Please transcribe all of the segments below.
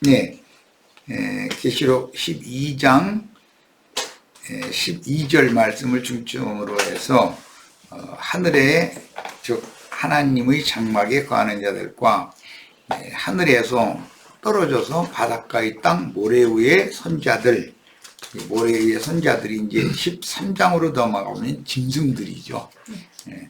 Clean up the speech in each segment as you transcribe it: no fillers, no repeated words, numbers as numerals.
네, 계시록 12장 12절 말씀을 중점으로 해서 하늘에 즉 하나님의 장막에 거하는 자들과 하늘에서 떨어져서 바닷가의 땅 모래 위의 선자들, 모래 위의 선자들이 이제 13장으로 넘어가면 짐승들이죠. 이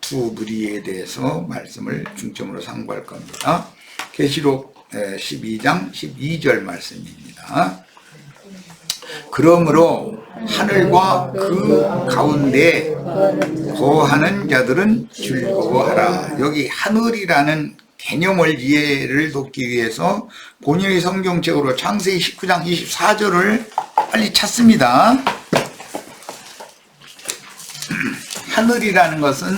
두 무리에 대해서 말씀을 중점으로 상고할 겁니다. 계시록 12장 12절 말씀입니다. 그러므로 하늘과 그 가운데 거하는 자들은 즐거워하라. 여기 하늘이라는 개념을 이해를 돕기 위해서 본인의 성경책으로 창세기 19장 24절을 빨리 찾습니다. 하늘이라는 것은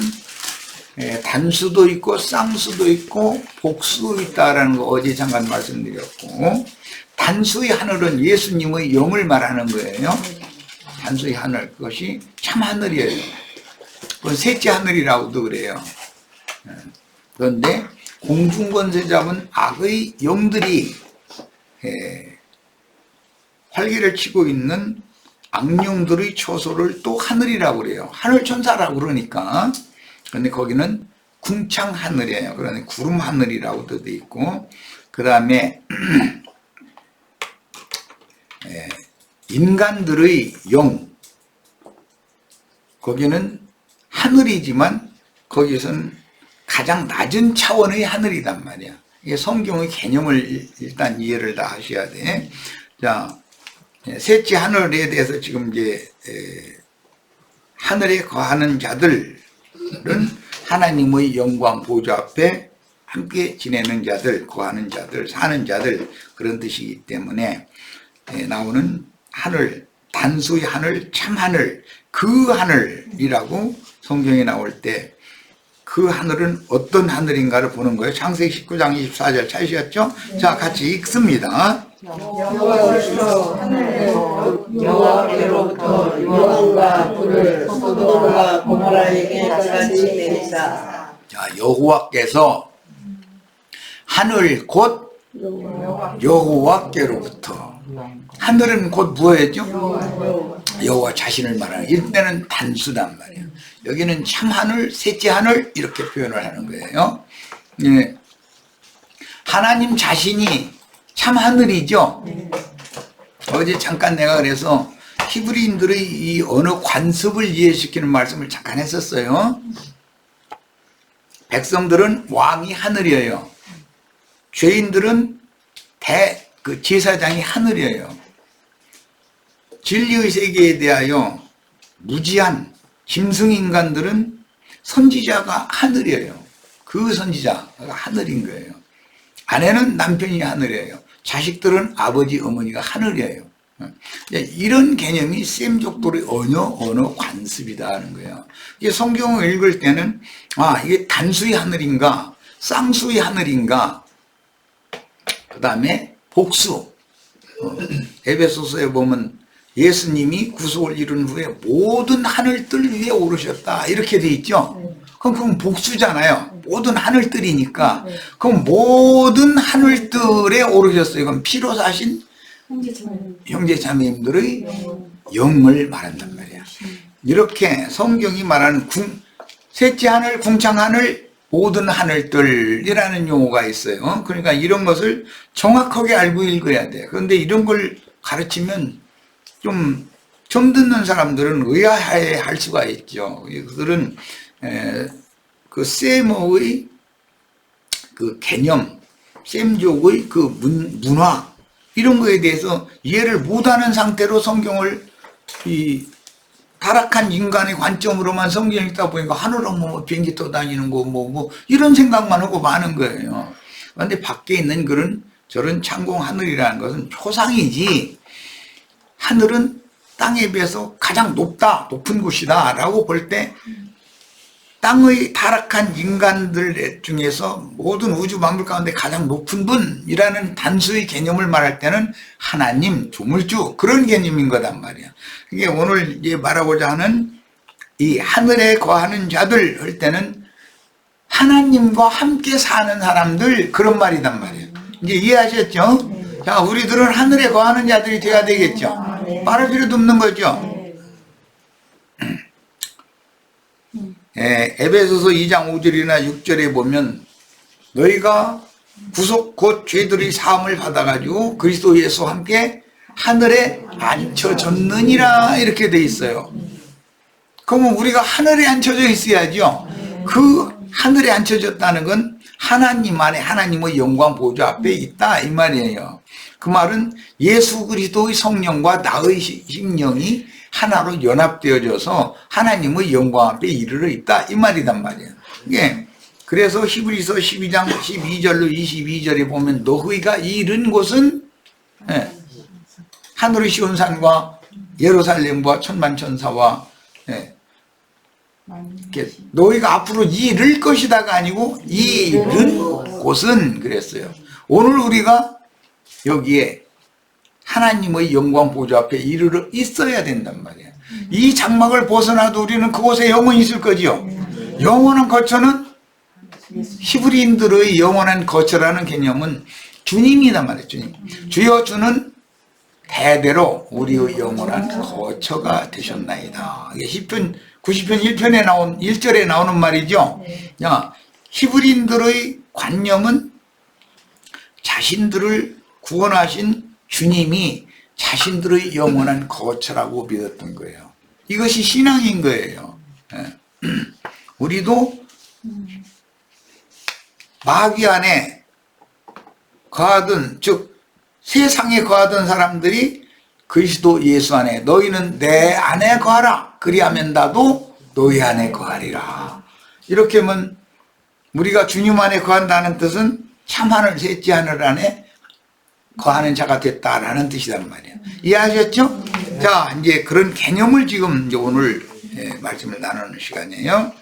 단수도 있고 쌍수도 있고 복수도 있다라는 거 어제 잠깐 말씀드렸고, 단수의 하늘은 예수님의 영을 말하는 거예요. 단수의 하늘, 그것이 참 하늘이에요. 그건 셋째 하늘이라고도 그래요. 그런데 공중권세 잡은 악의 영들이 활개를 치고 있는 악령들의 처소를 또 하늘이라고 그래요. 하늘천사라고 그러니까. 그런데 거기는 궁창 하늘이에요. 그러니 구름 하늘이라고도 돼 있고, 그 다음에 인간들의 영, 거기는 하늘이지만 거기서는 가장 낮은 차원의 하늘이란 말이야. 이게 성경의 개념을 일단 이해를 다 하셔야 돼. 자, 셋째 하늘에 대해서 지금 이제 하늘에 거하는 자들은 하나님의 영광 보좌 앞에 함께 지내는 자들, 거하는 자들, 사는 자들, 그런 뜻이기 때문에 나오는 하늘, 단수의 하늘, 참 하늘, 그 하늘이라고 성경에 나올 때 그 하늘은 어떤 하늘인가를 보는 거예요. 창세기 19장 24절 찾으셨죠? 네. 자, 같이 읽습니다. 여호와께로부터 영광과 불을 소돔과 고모라에게 같이 내리사. 자, 여호와께서 하늘 곧 여호와께로부터, 하늘은 곧 뭐예요? 여호와 자신을 말하는, 이때는 단수단 말이에요. 여기는 참 하늘, 셋째 하늘 이렇게 표현을 하는 거예요. 예. 하나님 자신이 참 하늘이죠. 어제 잠깐 내가 그래서 히브리인들의 이 언어 관습을 이해시키는 말씀을 잠깐 했었어요. 백성들은 왕이 하늘이에요. 죄인들은 그 제사장이 하늘이에요. 진리의 세계에 대하여 무지한 짐승인간들은 선지자가 하늘이에요. 그 선지자가 하늘인 거예요. 아내는 남편이 하늘이에요. 자식들은 아버지, 어머니가 하늘이에요. 이런 개념이 셈족돌의 언어 관습이다 하는 거예요. 이게 성경을 읽을 때는 이게 단수의 하늘인가 쌍수의 하늘인가, 그 다음에 복수, 에베소서에 보면 예수님이 구속을 이룬 후에 모든 하늘들 위에 오르셨다 이렇게 돼 있죠. 그럼 복수잖아요. 모든 하늘들이니까. 그럼 모든 하늘들에 오르셨어요. 그럼 피로 사신 형제자매님들의 영을 말한단 말이야. 이렇게 성경이 말하는 셋째 하늘, 궁창 하늘, 모든 하늘들이라는 용어가 있어요. 그러니까 이런 것을 정확하게 알고 읽어야 돼. 그런데 이런 걸 가르치면 좀 처음 듣는 사람들은 의아해 할 수가 있죠. 그들은 그 셈의 그 개념, 셈족의 그 문화, 이런 거에 대해서 이해를 못하는 상태로 성경을 타락한 인간의 관점으로만 성경 읽다 보니까 하늘은 뭐 비행기 떠다니는 거 뭐 이런 생각만 하고 마는 거예요. 그런데 밖에 있는 그런 저런 창공 하늘이라는 것은 초상이지, 하늘은 땅에 비해서 가장 높은 곳이다 라고 볼 때 땅의 타락한 인간들 중에서 모든 우주 만물 가운데 가장 높은 분이라는 단수의 개념을 말할 때는 하나님, 조물주, 그런 개념인 거단 말이야. 이게 오늘 이제 말하고자 하는 이 하늘에 거하는 자들 할 때는 하나님과 함께 사는 사람들, 그런 말이단 말이에요. 이제 이해하셨죠? 자, 우리들은 하늘에 거하는 자들이 돼야 되겠죠? 말할 필요도 없는 거죠? 에베소서 2장 5절이나 6절에 보면 너희가 구속 곧 죄들의 사함을 받아가지고 그리스도 예수와 함께 하늘에 앉혀졌느니라 이렇게 돼 있어요. 그러면 우리가 하늘에 앉혀져 있어야죠. 그 하늘에 앉혀졌다는 건 하나님 안에 하나님의 영광 보좌 앞에 있다 이 말이에요. 그 말은 예수 그리스도의 성령과 나의 심령이 하나로 연합되어져서 하나님의 영광 앞에 이르러 있다 이 말이단 말이에요. 예. 그래서 히브리서 12장 12절로 22절에 보면 너희가 이른 곳은 하늘의 시온산과 예루살렘과 천만천사와 너희가 앞으로 이를 것이다가 아니고 이른 곳은 그랬어요. 오늘 우리가 여기에 하나님의 영광 보좌 앞에 이르러 있어야 된단 말이에요. 이 장막을 벗어나도 우리는 그곳에 영원히 있을 거지요. 영원한 거처는 히브리인들의 영원한 거처라는 개념은 주님이란 말이에요. 주님. 주여 주는 대대로 우리의 영원한 거처가 되셨나이다. 이게 시편 90편 1편에 나온 1절에 나오는 말이죠. 야, 히브리인들의 관념은 자신들을 구원하신 주님이 자신들의 영원한 거처라고 믿었던 거예요. 이것이 신앙인 거예요. 우리도 마귀 안에 거하던, 즉 세상에 거하던 사람들이 그리스도 예수 안에 너희는 내 안에 거하라. 그리하면 나도 너희 안에 거하리라. 이렇게 하면 우리가 주님 안에 거한다는 뜻은 참하늘 셋째 하늘 안에 거하는 자가 됐다라는 뜻이란 말이에요. 이해하셨죠? 자, 이제 그런 개념을 지금 이제 오늘 말씀을 나누는 시간이에요.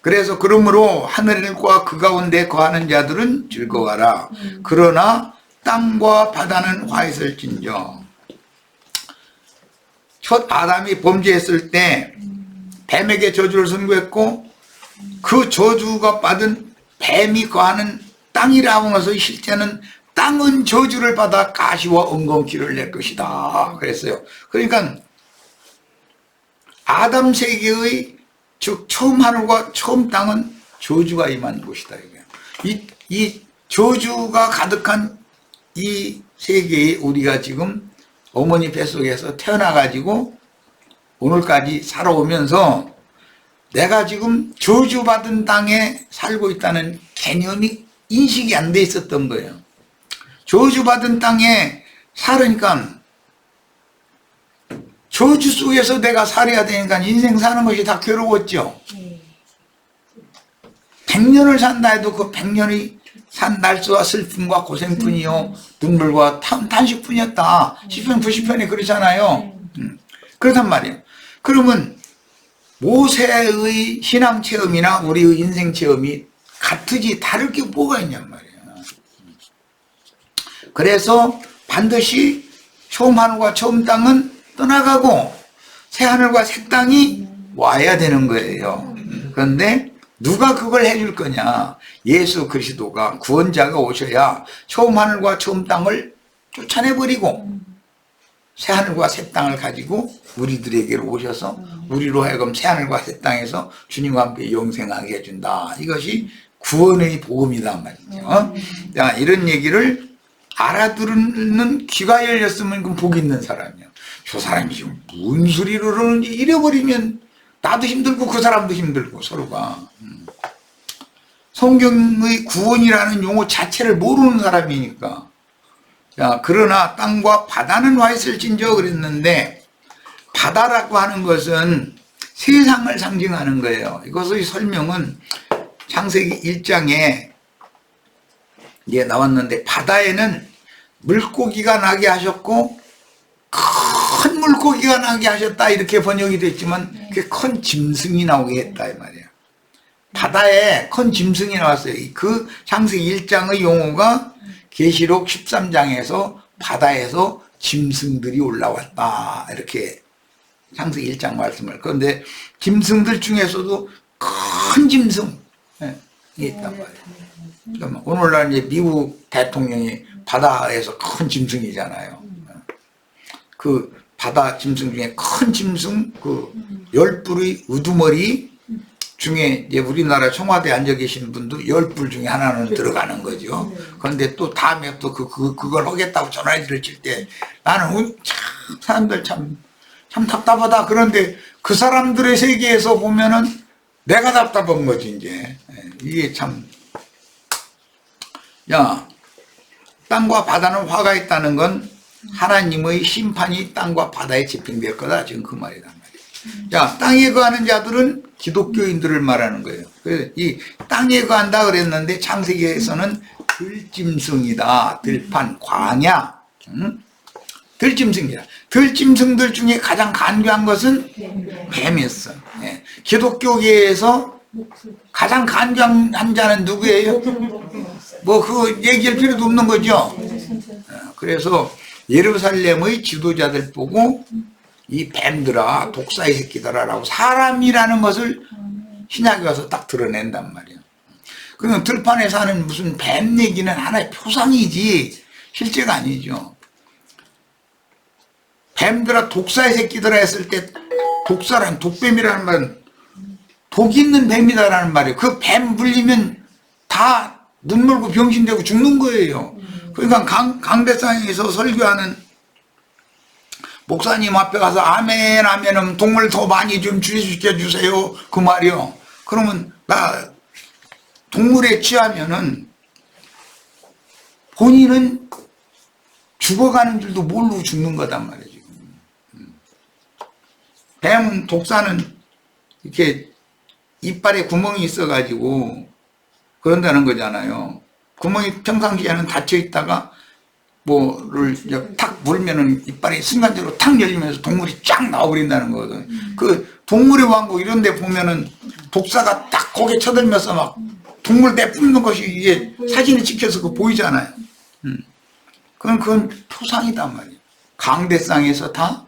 그래서 그러므로 하늘과 그 가운데 거하는 자들은 즐거워하라. 그러나 땅과 바다는 화 있을진저. 첫 아담이 범죄했을 때 뱀에게 저주를 선고했고 그 저주가 받은 뱀이 거하는 땅이라고 해서 실제는 땅은 저주를 받아 가시와 엉겅퀴를 낼 것이다 그랬어요. 그러니까 아담 세계의 즉 처음 하늘과 처음 땅은 저주가 임한 곳이다. 이 저주가 가득한 이 세계에 우리가 지금 어머니 뱃속에서 태어나가지고 오늘까지 살아오면서 내가 지금 저주받은 땅에 살고 있다는 개념이 인식이 안 돼 있었던 거예요. 저주받은 땅에 살으니까 저주 속에서 내가 살아야 되니까 인생 사는 것이 다 괴로웠죠. 100년을 산다 해도 그 100년이 산 날수와 슬픔과 고생뿐이요 눈물과 탄식뿐이었다. 10편 90편에 그러잖아요. 그렇단 말이에요. 그러면 모세의 신앙 체험이나 우리의 인생 체험이 같으지 다를 게 뭐가 있냔 말이에요. 그래서 반드시 처음 하늘과 처음 땅은 떠나가고 새 하늘과 새 땅이 와야 되는 거예요. 그런데 누가 그걸 해줄 거냐? 예수 그리스도가 구원자가 오셔야 처음 하늘과 처음 땅을 쫓아내버리고 새 하늘과 새 땅을 가지고 우리들에게로 오셔서 우리로 하여금 새 하늘과 새 땅에서 주님과 함께 영생하게 해준다. 이것이 구원의 복음이다 말이죠. 자, 이런 얘기를 알아들는 귀가 열렸으면 그럼 복 있는 사람이야. 저 사람이 지금 무슨 소리를 그러는지 잃어버리면 나도 힘들고 그 사람도 힘들고 서로가. 성경의 구원이라는 용어 자체를 모르는 사람이니까. 자, 그러나 땅과 바다는 와 있을진저 그랬는데 바다라고 하는 것은 세상을 상징하는 거예요. 이것의 설명은 창세기 1장에 이게 나왔는데 바다에는 물고기가 나게 하셨고 큰 물고기가 나게 하셨다 이렇게 번역이 됐지만 그게 큰 짐승이 나오게 했다 이 말이에요. 바다에 큰 짐승이 나왔어요. 그 창세기 1장의 용어가 계시록 13장에서 바다에서 짐승들이 올라왔다 이렇게 창세기 1장 말씀을. 그런데 짐승들 중에서도 큰 짐승이 있단 말이에요. 그러니까 오늘날 이제 미국 대통령이 바다에서 큰 짐승이잖아요. 그 바다 짐승 중에 큰 짐승 그 10뿔의 우두머리 중에 이제 우리나라 청와대에 앉아 계신 분도 10뿔 중에 하나는 들어가는 거죠. 그런데 또 다음에 또 그걸 하겠다고 전화기를 칠 때 나는 참 사람들 참 답답하다. 그런데 그 사람들의 세계에서 보면은 내가 답답한 거지 이제. 이게 참. 야, 땅과 바다는 화가 있다는 건 하나님의 심판이 땅과 바다에 집행될 거다. 지금 그 말이란 말이에요. 자, 땅에 거하는 자들은 기독교인들을 말하는 거예요. 그래서 이 땅에 거한다 그랬는데 창세기에서는 들짐승이다. 들판, 광야. 들짐승이다. 들짐승들 중에 가장 간교한 것은 뱀이었어. 예. 기독교계에서 가장 간교한 자는 누구예요? 뭐 그 얘기할 필요도 없는 거죠. 그래서 예루살렘의 지도자들 보고 이 뱀들아 독사의 새끼들아라고 사람이라는 것을 신약에 와서 딱 드러낸단 말이에요. 그러면 들판에 사는 무슨 뱀 얘기는 하나의 표상이지 실제가 아니죠. 뱀들아 독사의 새끼들아 했을 때 독사란 독뱀이라는 말은 독 있는 뱀이다라는 말이에요. 그 뱀 물리면 다 눈물고 병신되고 죽는 거예요. 그러니까 강대상에서 설교하는 목사님 앞에 가서 아멘 하면은 동물 더 많이 좀 주시켜주세요 그 말이요. 그러면 나 동물에 취하면은 본인은 죽어가는 줄도 모르고 죽는 거단 말이에요. 뱀은 독사는 이렇게 이빨에 구멍이 있어가지고 그런다는 거잖아요. 구멍이 평상시에는 닫혀 있다가 뭐를 탁 물면은 이빨이 순간적으로 탁 열리면서 동물이 쫙 나와버린다는 거거든. 그 동물의 왕국 이런 데 보면은 독사가 딱 고개 쳐들면서 막 동물 내뿜는 것이 이게 사진에 찍혀서 그 보이잖아요. 그건 표상이단 말이에요. 강대상에서 다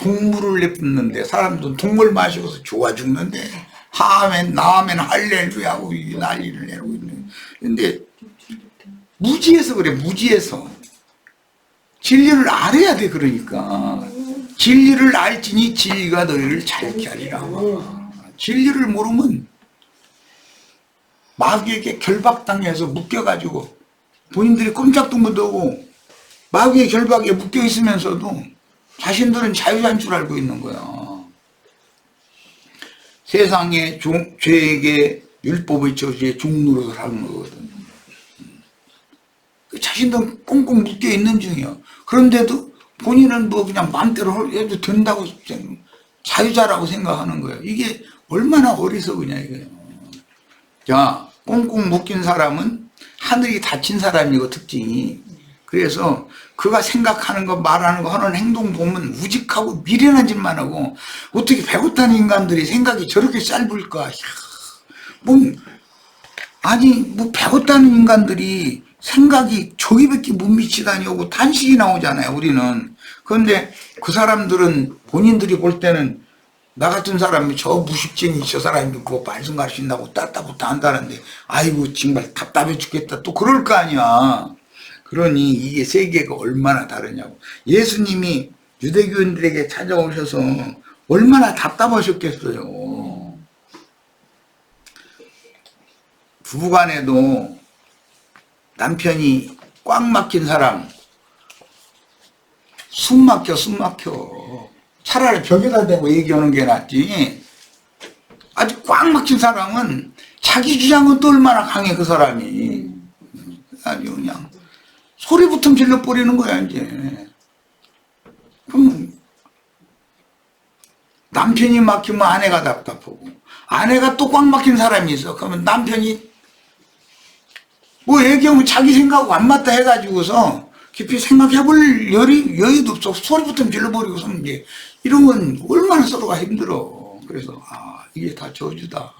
동물을 내뿜는데 사람들은 동물 마시고서 좋아 죽는데 하멘 나멘 할렐루야 하고 난리를 내고 있는. 근데 무지해서 그래. 무지해서 진리를 알아야 돼. 그러니까 진리를 알지니 진리가 너희를 자유케 하리라. 진리를 모르면 마귀에게 결박당해서 묶여가지고 본인들이 꼼짝도 못하고 마귀의 결박에 묶여 있으면서도 자신들은 자유한 줄 알고 있는 거야. 세상의 죄에게 율법의 저주에 종노릇을 하는 거거든. 자신들은 꽁꽁 묶여 있는 중이야. 그런데도 본인은 뭐 그냥 마음대로 해도 된다고 자유자라고 생각하는 거야. 이게 얼마나 어리석으냐 이거예요. 자, 꽁꽁 묶인 사람은 하늘이 닫힌 사람이고 특징이. 그래서 그가 생각하는 거 말하는 거 하는 행동 보면 우직하고 미련한 짓만 하고 어떻게 배고픈 인간들이 생각이 저렇게 짧을까. 뭐 배고픈 인간들이 생각이 저기밖에 못 미치다니 오고 탄식이 나오잖아요 우리는. 그런데 그 사람들은 본인들이 볼 때는 나 같은 사람이 저 무식쟁이 저 사람이 뭐 말씀 가르친다고 따따부터 한다는데 아이고 정말 답답해 죽겠다 또 그럴 거 아니야. 그러니 이게 세계가 얼마나 다르냐고. 예수님이 유대교인들에게 찾아오셔서 얼마나 답답하셨겠어요. 부부간에도 남편이 꽉 막힌 사람 숨 막혀 차라리 벽에다 대고 얘기하는 게 낫지. 아주 꽉 막힌 사람은 자기 주장은 또 얼마나 강해 그 사람이. 아주 그냥 소리부터 질러버리는 거야 이제. 그럼 남편이 막히면 아내가 답답하고 아내가 또 꽉 막힌 사람이 있어. 그러면 남편이 뭐 얘기하면 자기 생각하고 안 맞다 해가지고서 깊이 생각해볼 여유도 없어. 소리부터 질러버리고서 이제 이런 건 얼마나 서로가 힘들어. 그래서 이게 다 저주다.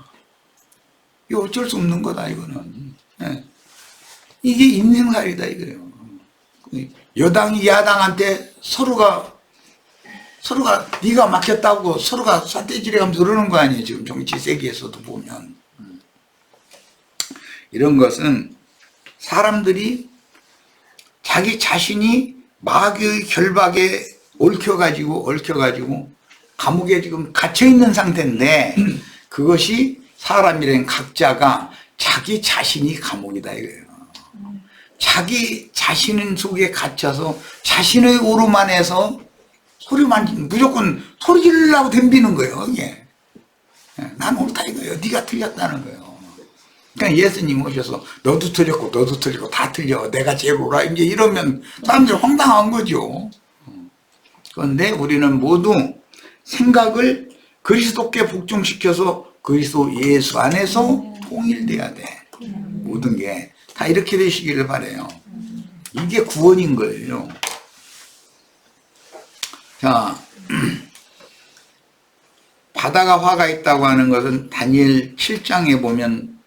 이거 어쩔 수 없는 거다 이거는. 예. 이게 인생살이다 이거예요. 여당이 야당한테 서로가 네가 막혔다고 서로가 삿대질해가면서 그러는 거 아니에요. 지금 정치 세계에서도 보면. 이런 것은 사람들이 자기 자신이 마귀의 결박에 얽혀가지고 감옥에 지금 갇혀있는 상태인데 그것이 사람이란 각자가 자기 자신이 감옥이다 이거예요. 자기 자신 속에 갇혀서 자신의 오름안에서 무조건 소리 지르려고 덤비는 거예요. 이게. 난 옳다 이거예요. 네가 틀렸다는 거예요. 그러니까 예수님 오셔서 너도 틀렸고 다 틀려. 내가 제일 옳아. 이제 이러면 사람들이 황당한 거죠. 그런데 우리는 모두 생각을 그리스도께 복종시켜서 그리스도 예수 안에서 통일돼야 돼. 모든 게 다 이렇게 되시기를 바라요. 이게 구원인 거예요. 자, 바다가 화가 있다고 하는 것은 다니엘 7장에 보면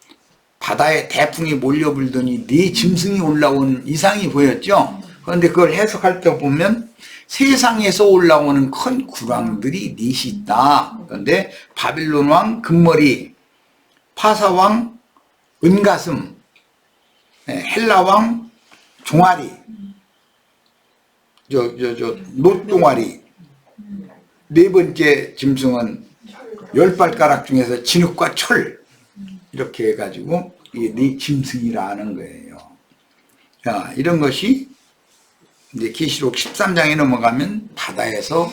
바다에 대풍이 몰려불더니 네 짐승이 올라온 이상이 보였죠. 그런데 그걸 해석할 때 보면 세상에서 올라오는 큰 구랑들이 넷이 있다. 그런데 바빌론 왕 금머리, 파사 왕 은가슴, 헬라 왕 종아리, 놋종아리, 네 번째 짐승은 10발가락 중에서 진흙과 철, 이렇게 해가지고 이게 네 짐승이라는 거예요. 자, 이런 것이 이제 계시록 13장에 넘어가면 바다에서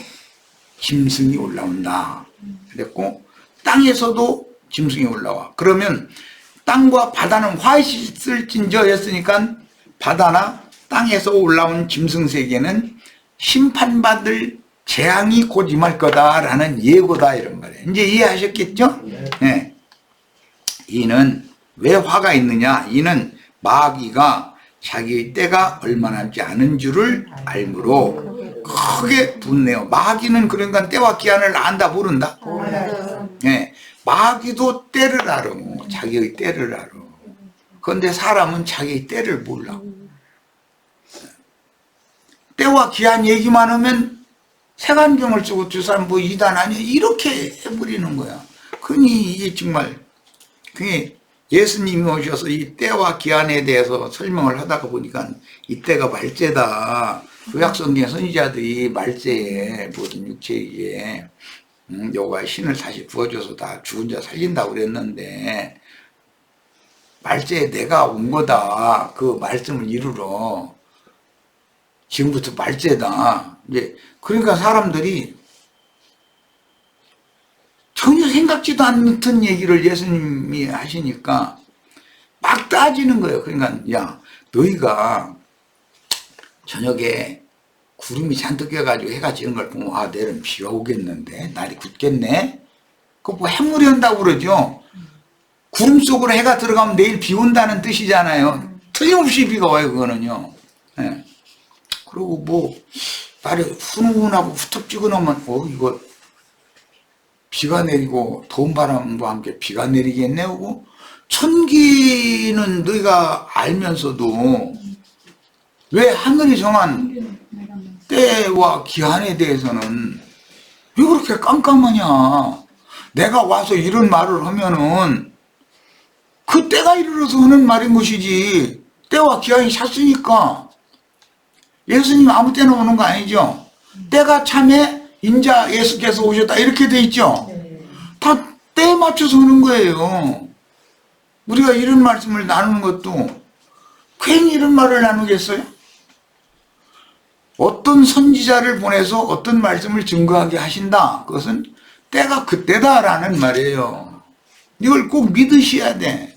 짐승이 올라온다 그랬고 땅에서도 짐승이 올라와. 그러면 땅과 바다는 화 있을진저 했으니까 바다나 땅에서 올라온 짐승 세계는 심판받을 재앙이 곧 임할 거다라는 예고다 이런 말이에요. 이제 이해하셨겠죠? 네. 이는 왜 화가 있느냐? 이는 마귀가 자기의 때가 얼마 남지 않은 줄을 알므로 크게 분내요. 마귀는 그러니까 때와 기한을 안다 모른다. 네. 마귀도 때를 알아. 자기의 때를 알아. 그런데 사람은 자기의 때를 몰라. 때와 기한 얘기만 하면 색안경을 쓰고 저 사람 뭐 이단 아니야 이렇게 해버리는 거야. 그러니 이게 정말 그게 예수님이 오셔서 이 때와 기한에 대해서 설명을 하다가 보니까 이 때가 말세다. 구약성경 선지자들이 말세에 모든 육체에 여호와의 신을 다시 부어줘서 다 죽은 자 살린다고 그랬는데 말세에 내가 온 거다. 그 말씀을 이루러 지금부터 말세다. 이제 그러니까 사람들이 전혀 생각지도 않던 얘기를 예수님이 하시니까 막 따지는 거예요. 그러니까 야 너희가 저녁에 구름이 잔뜩 껴가지고 해가 지는 걸 보면 아 내일은 비가 오겠는데 날이 굳겠네. 그거 뭐 해물이 온다고 그러죠. 구름 속으로 해가 들어가면 내일 비 온다는 뜻이잖아요. 틀림없이 비가 와요 그거는요. 네. 그리고 뭐 날이 훈훈하고 후텁지근하면 이거 비가 내리고 더운 바람과 함께 비가 내리겠네 하고 천기는 너희가 알면서도 왜 하늘이 정한 때와 기한에 대해서는 왜 그렇게 깜깜하냐. 내가 와서 이런 말을 하면은 그 때가 이르러서 하는 말인 것이지 때와 기한이 찼으니까 예수님 아무 때나 오는 거 아니죠. 때가 참에 인자 예수께서 오셨다 이렇게 돼 있죠. 다 때에 맞춰서 오는 거예요. 우리가 이런 말씀을 나누는 것도 괜히 이런 말을 나누겠어요? 어떤 선지자를 보내서 어떤 말씀을 증거하게 하신다. 그것은 때가 그때다라는 말이에요. 이걸 꼭 믿으셔야 돼.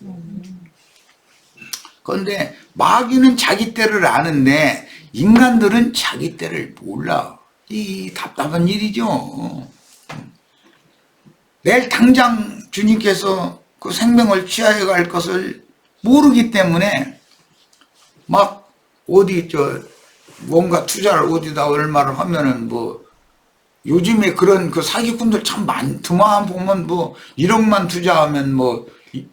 그런데 마귀는 자기 때를 아는데 인간들은 자기 때를 몰라. 이 답답한 일이죠. 내일 당장 주님께서 그 생명을 취하여 갈 것을 모르기 때문에 막 어디 뭔가 투자를 어디다 얼마를 하면은 뭐 요즘에 그런 그 사기꾼들 참 많더만. 보면 뭐 1억만 투자하면 뭐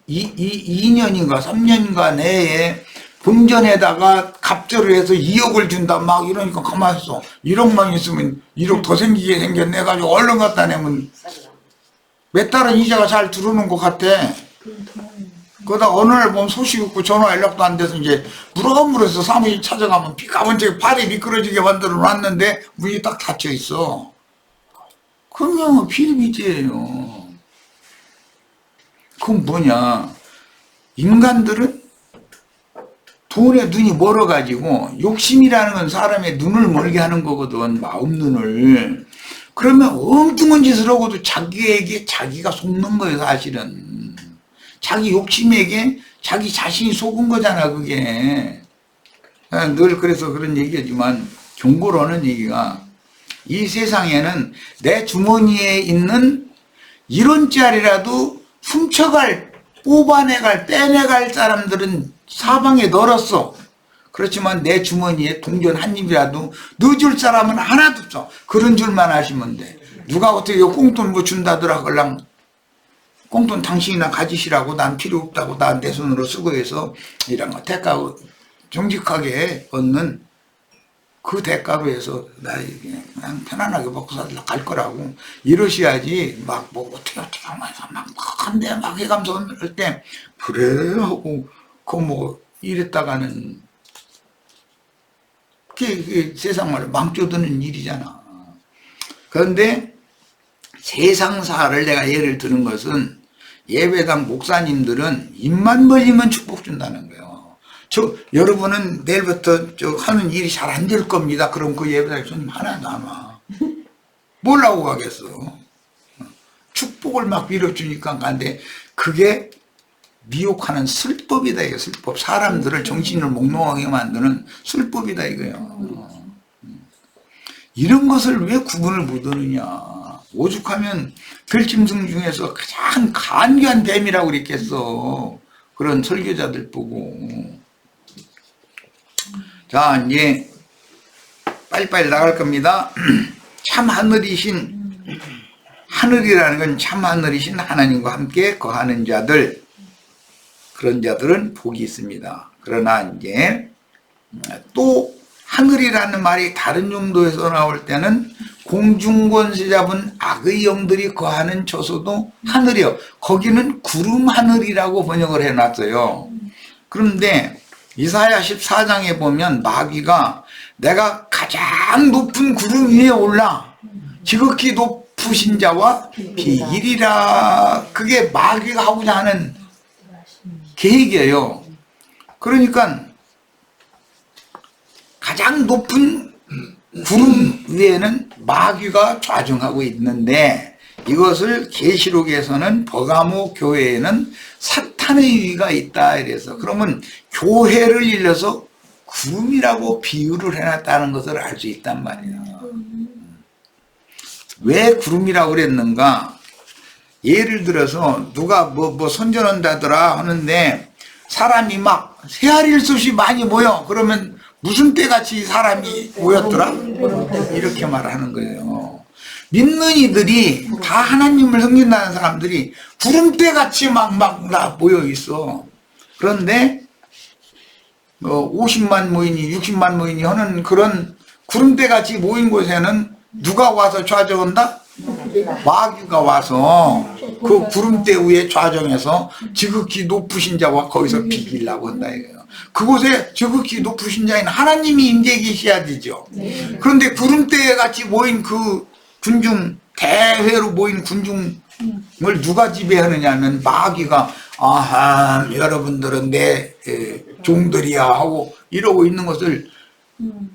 2년인가 3년인가 내에 본전에다가 갑절을 해서 2억을 준다 막 이러니까 가만히 있어. 1억만 있으면 1억 더 생기게 생겼네 해가지고 얼른 갖다 내면 몇 달은 이자가 잘 들어오는 것 같아. 그러다 어느 날 보면 소식 없고 전화 연락도 안 돼서 이제 물어물어서 사무실 찾아가면 비가 먼저 발이 미끄러지게 만들어 놨는데 문이 딱 닫혀 있어. 그러면 비일비재예요. 그건 뭐냐. 인간들은 돈에 눈이 멀어가지고 욕심이라는 건 사람의 눈을 멀게 하는 거거든. 마음 눈을. 그러면 엉뚱한 짓을 하고도 자기에게 자기가 속는 거예요, 사실은. 자기 욕심에게 자기 자신이 속은 거잖아, 그게. 늘 그래서 그런 얘기하지만 경고로 하는 얘기가 이 세상에는 내 주머니에 있는 1원짜리라도 훔쳐갈, 뽑아내갈, 빼내갈 사람들은 사방에 널었어. 그렇지만 내 주머니에 동전 한 입이라도 넣어줄 사람은 하나도 없어. 그런 줄만 아시면 돼. 누가 어떻게 꽁돈 뭐 준다더라 그냥 꽁돈 당신이나 가지시라고 난 필요 없다고 나 내 손으로 쓰고 해서 이런 거 대가 정직하게 얻는 그 대가로 해서 나 그냥 편안하게 먹고 살다 갈 거라고 이러셔야지 막 뭐 어떻게 하면서 막 한대 막 해가면서 할 때 그래 하고 그 뭐 이랬다가는 그게 세상을 망쳐드는 일이잖아. 그런데 세상사를 내가 예를 드는 것은 예배당 목사님들은 입만 벌리면 축복 준다는 거예요. 여러분은 내일부터 하는 일이 잘 안 될 겁니다. 그럼 그 예배당 손님 하나도 안 와. 뭘 하고 가겠어. 축복을 막 밀어주니까 가는데 그게 미혹하는 술법이다 이거 술법. 사람들을 정신을 몽롱하게 만드는 술법이다 이거요. 이런 것을 왜 구분을 못하느냐. 오죽하면 들짐승 중에서 가장 간교한 뱀이라고 그랬겠어. 그런 설교자들 보고. 자, 이제 빨리빨리 나갈 겁니다. 참 하늘이신, 하늘이라는 건 참 하늘이신 하나님과 함께 거하는 자들, 그런 자들은 복이 있습니다. 그러나 이제 또 하늘이라는 말이 다른 용도에서 나올 때는 공중권세 잡은 악의 영들이 거하는 처소도 하늘이요. 거기는 구름 하늘이라고 번역을 해놨어요. 그런데 이사야 14장에 보면 마귀가 내가 가장 높은 구름 위에 올라 지극히 높으신 자와 비기리라. 그게 마귀가 하고자 하는 계획이에요. 그러니까 가장 높은 구름 위에는 마귀가 좌정하고 있는데 이것을 계시록에서는 버가모 교회에는 사탄의 위가 있다 이래서 그러면 교회를 일러서 구름이라고 비유를 해놨다는 것을 알 수 있단 말이에요. 왜 구름이라고 그랬는가? 예를 들어서 누가 뭐 선전한다더라 하는데 사람이 막 새알일 듯이 많이 모여. 그러면 무슨 때같이 사람이 모였더라? 이렇게 말하는 거예요. 믿는 이들이 다 하나님을 섬긴다는 사람들이 구름대같이 막 모여 있어. 그런데 50만 모이니 60만 모이니 하는 그런 구름대같이 모인 곳에는 누가 와서 좌정한다? 마귀가 와서 그 구름대 위에 좌정해서 지극히 높으신 자와 거기서 비기려고 한다 이거예요. 그곳에 지극히 높으신 자인 하나님이 임재 계셔야 되죠. 그런데 구름대 같이 모인 그 군중, 대회로 모인 군중을 누가 지배하느냐면 마귀가 아하 여러분들은 내 종들이야 하고 이러고 있는 것을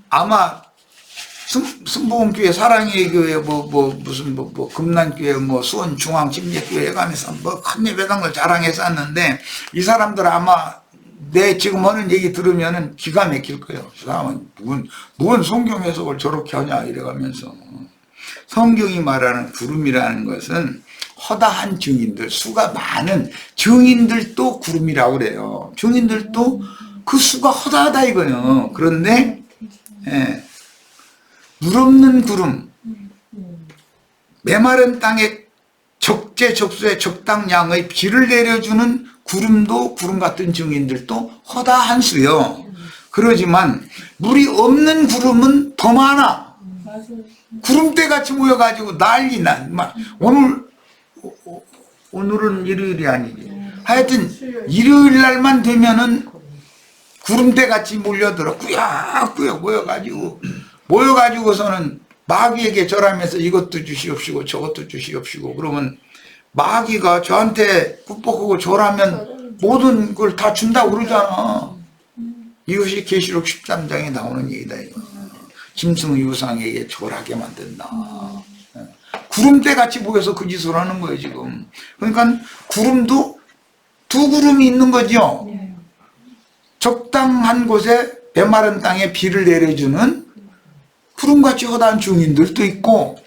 아마 승보원교회 사랑의 교회 무슨 금난교회 수원 중앙침례교회 가면서 큰 예배당을 자랑했었는데 이 사람들 아마 내 지금 하는 얘기 들으면은 기가 막힐 거예요. 그 사람은 뭔 성경 해석을 저렇게 하냐 이래가면서 성경이 말하는 구름이라는 것은 허다한 증인들, 수가 많은 증인들도 구름이라고 그래요. 증인들도 그 수가 허다하다 이거예요. 그런데 물 없는 구름, 메마른 땅에 적재적소에 적당량의 비를 내려주는 구름도 구름 같은 증인들도 허다한 수요. 그러지만 물이 없는 구름은 더 많아. 구름대같이 모여가지고 난리 난. 오늘은 일요일이 아니지. 하여튼 일요일 날만 되면은 구름대 같이 몰려들어 꾸역꾸역 모여가지고서는 마귀에게 절하면서 이것도 주시옵시고 저것도 주시옵시고 그러면 마귀가 저한테 굽복하고 절하면 모든 걸 다 준다고 그러잖아. 이것이 계시록 13장에 나오는 얘기다 이거. 짐승 유상에게 절하게 만든다. 구름대 같이 보여서 그 짓을 하는 거예요 지금. 그러니까 구름도 두 구름이 있는 거죠. 적당한 곳에 메마른 땅에 비를 내려주는 구름같이 허다한 중인들도 있고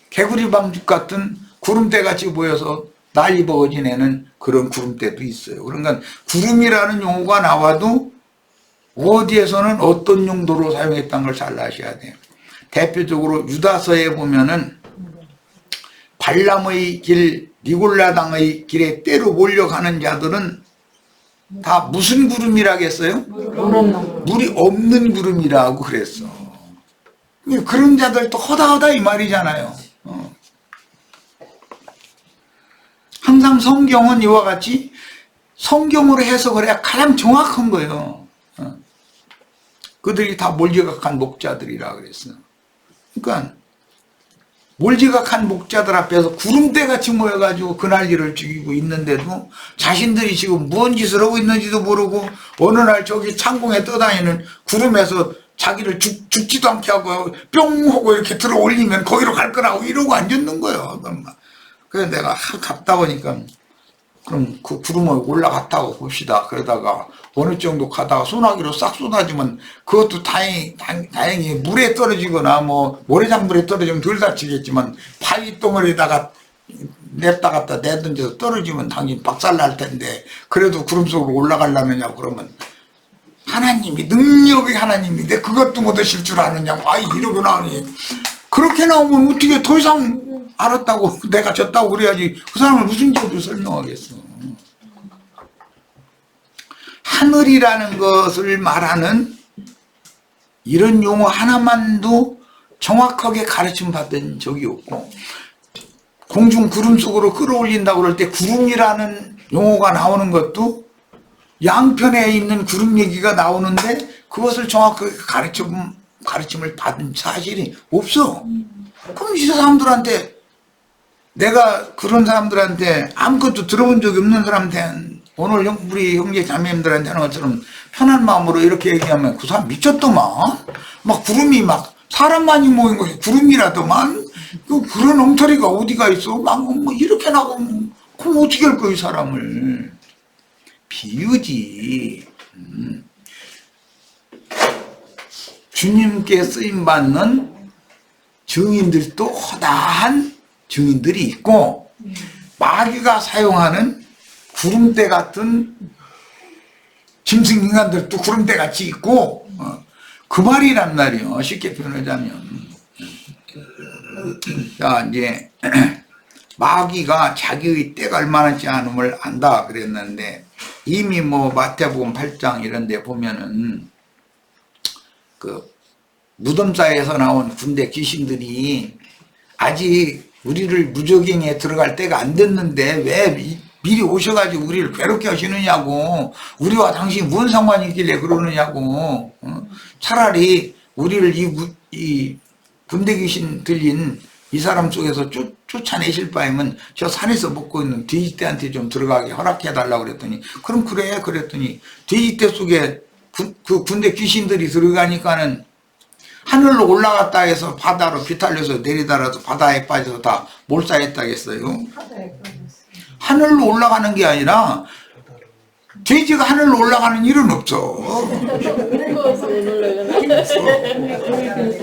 개구리 방죽 같은 구름대같이 보여서 난리 버거지내는 그런 구름대도 있어요. 그러니까 구름이라는 용어가 나와도 어디에서는 어떤 용도로 사용했다는 걸 잘 아셔야 돼요. 대표적으로 유다서에 보면은 발람의 길, 니골라당의 길에 때로 몰려가는 자들은 다 무슨 구름이라겠어요? 물이 없는 구름이라고 그랬어. 그런 자들도 허다허다 이 말이잖아요. 항상 성경은 이와 같이 성경으로 해석을 해야 가장 정확한 거예요. 그들이 다 몰지각한 목자들이라 그랬어요. 그러니까 몰지각한 목자들 앞에서 구름대같이 모여가지고 그 난리를 죽이고 있는데도 자신들이 지금 무슨 짓을 하고 있는지도 모르고 어느 날 저기 창공에 떠다니는 구름에서 자기를 죽지도 않게 하고 뿅 하고 이렇게 들어 올리면 거기로 갈 거라고 이러고 앉았는 거예요. 그래서 내가 갔다 보니까 그럼 그 구름에 올라갔다고 봅시다. 그러다가 어느 정도 가다가 소나기로 싹 쏟아지면 그것도 다행히 물에 떨어지거나 뭐 모래장물에 떨어지면 덜 다치겠지만 바위 덩어리에다가 냅다 갖다 내던져서 떨어지면 당연히 박살날 텐데 그래도 구름 속으로 올라가려느냐고 그러면 하나님이 능력의 하나님인데 그것도 못하실 줄 아느냐고 이러고 나오니 그렇게 나오면 어떻게 더 이상 알았다고 내가 졌다고 그래야지 그 사람을 무슨 죄로 설명하겠어. 하늘이라는 것을 말하는 이런 용어 하나만도 정확하게 가르침 받은 적이 없고 공중 구름 속으로 끌어올린다고 그럴 때 구름이라는 용어가 나오는 것도 양편에 있는 구름 얘기가 나오는데 그것을 정확하게 가르침을 받은 사실이 없어. 그럼 이 사람들한테 내가 그런 사람들한테 아무것도 들어본 적이 없는 사람한테 오늘 우리 형제 자매님들한테 하는 것처럼 편한 마음으로 이렇게 얘기하면 그 사람 미쳤더만. 막 구름이 막 사람 많이 모인 것이 구름이라더만. 그런 엉터리가 어디가 있어. 막 뭐 이렇게 나가면 그럼 어떻게 할 거야 이 사람을. 비유지. 주님께 쓰임받는 증인들도 허다한 증인들이 있고 마귀가 사용하는 구름대 같은 짐승 인간들도 구름대 같이 있고 그 말이란 말이요. 쉽게 표현하자면 자 이제 마귀가 자기의 때가 얼마나 지않음을 안다 그랬는데 이미 뭐 마태복음 8장 이런 데 보면은 그 무덤사에서 나온 군대 귀신들이 아직 우리를 무적행에 들어갈 때가 안 됐는데 왜 미리 오셔가지고 우리를 괴롭게 하시느냐고 우리와 당신이 무슨 상관이 있길래 그러느냐고 차라리 우리를 이 군대 귀신 들린 이 사람 속에서 쫓아내실 바에는 저 산에서 먹고 있는 돼지떼한테 좀 들어가게 허락해달라고 그랬더니 그럼 그래 그랬더니 돼지떼 속에 그 군대 귀신들이 들어가니까는 하늘로 올라갔다 해서 바다로 비탈려서 내리다라도 바다에 빠져서 다 몰살했다겠어요. 하늘로 올라가는 게 아니라 돼지가 하늘로 올라가는 일은 없어.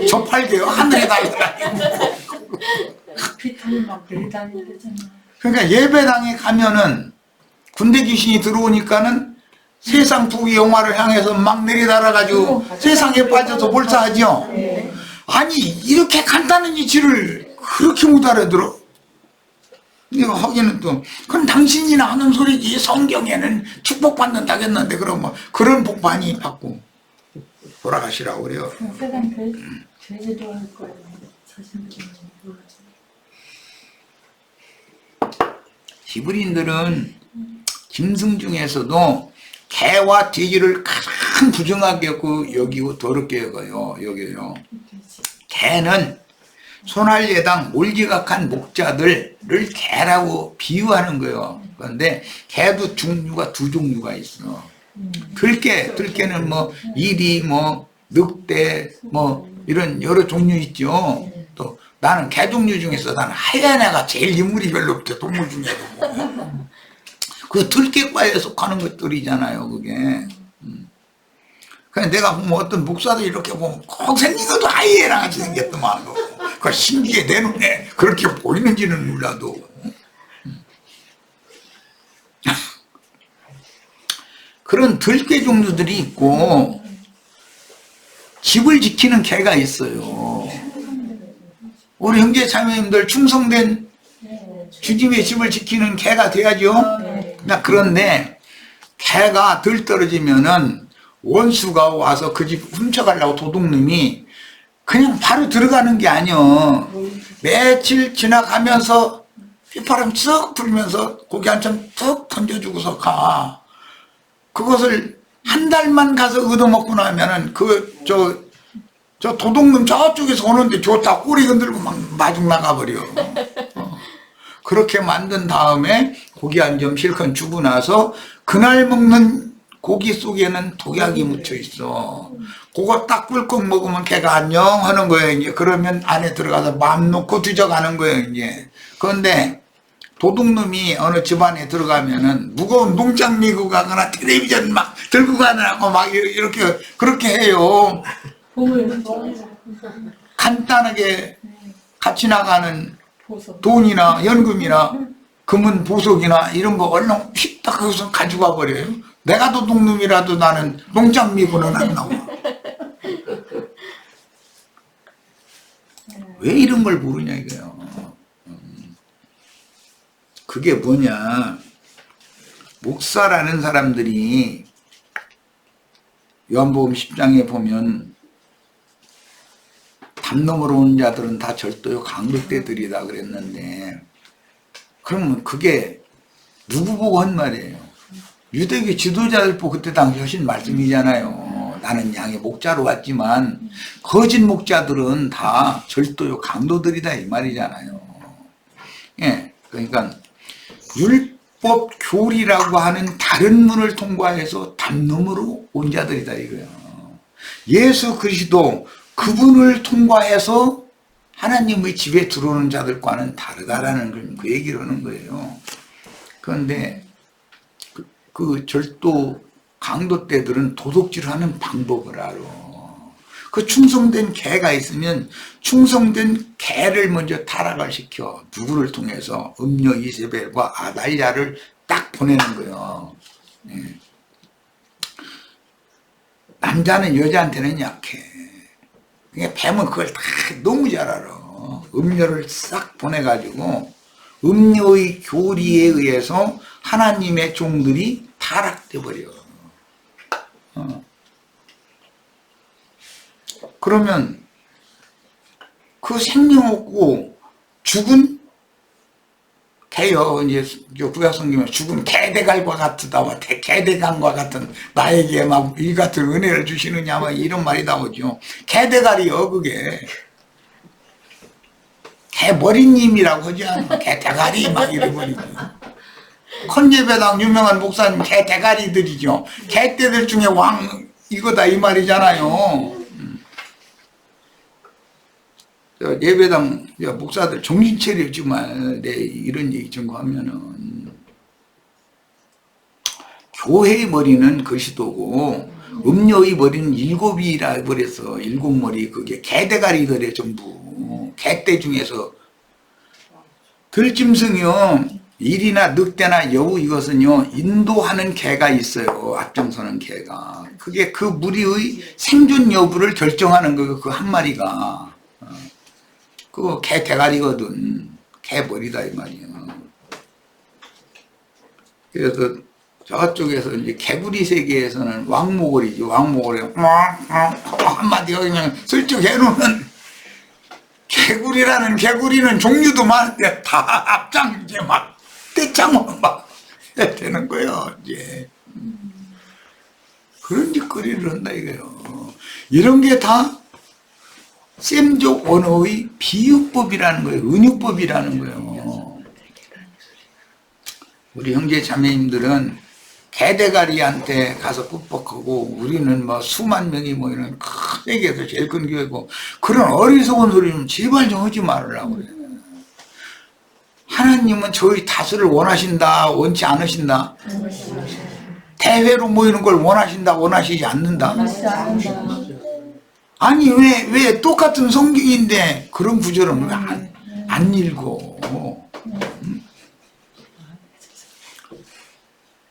저팔계요 하늘에 달려다니고. 그러니까 예배당에 가면은 군대 귀신이 들어오니까는 세상 부귀 영화를 향해서 막 내리달아가지고 세상에 빠져서 몰사하죠. 아니 이렇게 간단한 이치를 그렇게 못 알아들어? 내가 하기는 또 그럼 당신이나 하는 소리지 성경에는 축복받는다고 했는데 그럼 뭐 그런 복 많이 받고 돌아가시라고 그래요. 세상 제일 좋아할 거예요. 자신들이 히브리인들은 짐승 중에서도 개와 돼지를 가장 부정하게 여기고 더럽게 여겨요. 개는 손할예당 몰지각한 목자들을 개라고 비유하는 거예요. 그런데 개도 종류가 두 종류가 있어. 들개는 뭐 이리 뭐 늑대 뭐 이런 여러 종류 있죠. 또 나는 개 종류 중에서 나는 하얀 애가 제일 인물이 별로 없대. 동물 중에도. 그 들개과에 속하는 것들이잖아요, 그게. 그냥 내가 보면 어떤 목사들 이렇게 보면 꼭 생긴 것도 하이에나 같이 생겼더만. 그 신기해, 내 눈에 그렇게 보이는지는 몰라도. 그런 들개 종류들이 있고, 집을 지키는 개가 있어요. 우리 형제 자매님들 충성된 주님의 집을 지키는 개가 돼야죠. 그런데 개가 덜 떨어지면은 원수가 와서 그 집 훔쳐가려고 도둑놈이 그냥 바로 들어가는 게 아니여. 며칠 지나가면서 휘파람 쓱 불면서 고기 한 점 툭 던져주고서 가. 그것을 한 달만 가서 얻어먹고 나면은 저 도둑놈 저쪽에서 오는데 좋다 꼬리 흔들고 막 마중 나가버려. 그렇게 만든 다음에 고기 한 점 실컷 주고 나서 그날 먹는 고기 속에는 독약이 묻혀 있어. 그거 딱 꿀꺽 먹으면 걔가 안녕 하는 거예요. 이제 그러면 안에 들어가서 맘 놓고 뒤져가는 거예요. 이제 그런데 도둑놈이 어느 집안에 들어가면은 무거운 농장 밀고 가거나 텔레비전 막 들고 가느라고 막 이렇게 그렇게 해요. 간단하게 같이 나가는 돈이나 현금이나 금은 보석이나 이런 거 얼른 휙딱 거기서 가지고 와 버려요. 내가 도둑놈이라도 나는 농장 미고는 안 나와. 왜 이런 걸 모르냐 이거요. 그게 뭐냐, 목사라는 사람들이 요한복음 10장에 보면 담 넘어로 온 자들은 다 절도요 강독대들이다 그랬는데, 그러면 그게 누구 보고 한 말이에요? 유대교 지도자들 보고 그때 당시 하신 말씀이잖아요. 나는 양의 목자로 왔지만 거짓 목자들은 다 절도요 강도들이다 이 말이잖아요. 예, 그러니까 율법 교리라고 하는 다른 문을 통과해서 담 너머로 온 자들이다 이거예요. 예수 그리스도 그분을 통과해서 하나님의 집에 들어오는 자들과는 다르다라는 걸 그 얘기를 하는 거예요. 그런데 그 절도 강도 때들은 도둑질을 하는 방법을 알아. 그 충성된 개가 있으면 충성된 개를 먼저 타락을 시켜. 누구를 통해서? 음녀 이세벨과 아달랴를 딱 보내는 거예요. 네. 남자는 여자한테는 약해. 그러니까 뱀은 그걸 다 너무 잘 알아. 음녀를 싹 보내가지고 음녀의 교리에 의해서 하나님의 종들이 타락돼 버려. 그러면 그 생명 없고 죽은 개요. 이제 구약 성경에 죽은 개대갈과 같으다와 개대간과 같은 나에게 막 이 같은 은혜를 주시느냐 막 이런 말이 나오죠. 개대갈이요 그게. 개머리님이라고 하지 않아. 개대가리 막 이래버리죠. 컨예배당 유명한 목사님 개대가리들이죠. 개떼들 중에 왕 이거다 이 말이잖아요. 예배당 목사들 정신 차리지만 내 이런 얘기 증거하면은 교회의 머리는 그리스도고 음녀의 머리는 일곱이라 그래서 일곱 머리 그게 개대가리들의 전부. 개떼 중에서 들짐승이요 일이나 늑대나 여우 이것은요 인도하는 개가 있어요. 앞장서는 개가. 그게 그 무리의 생존 여부를 결정하는 거예요. 그 한 마리가. 그거 개 대가리거든. 개 머리다 이 말이야. 그래서 저쪽에서 이제 개구리 세계에서는 왕모골이죠. 왕모골이 한마디가 그냥 슬쩍 해놓으면 개구리라는 개구리는 종류도 많은데 다 앞장 이제 막 떼창으로 막 해야 되는 거예요, 이제. 그런 짓거리를 한다, 이거요. 이런 게 다 셈족 언어의 비유법이라는 거예요. 은유법이라는 거예요. 우리 형제 자매님들은 개대가리한테 가서 뻑뻑하고 우리는 뭐 수만 명이 뭐 이런 큰 세계에서 제일 큰 교회고 그런 어리석은 소리 좀 제발 좀 하지 말으라고 그래요. 하나님은 저희 다수를 원하신다, 원치 않으신다? 대회로 모이는 걸 원하신다, 원하시지 않는다? 아니 왜 똑같은 성경인데 그런 구절은 왜 안 읽어?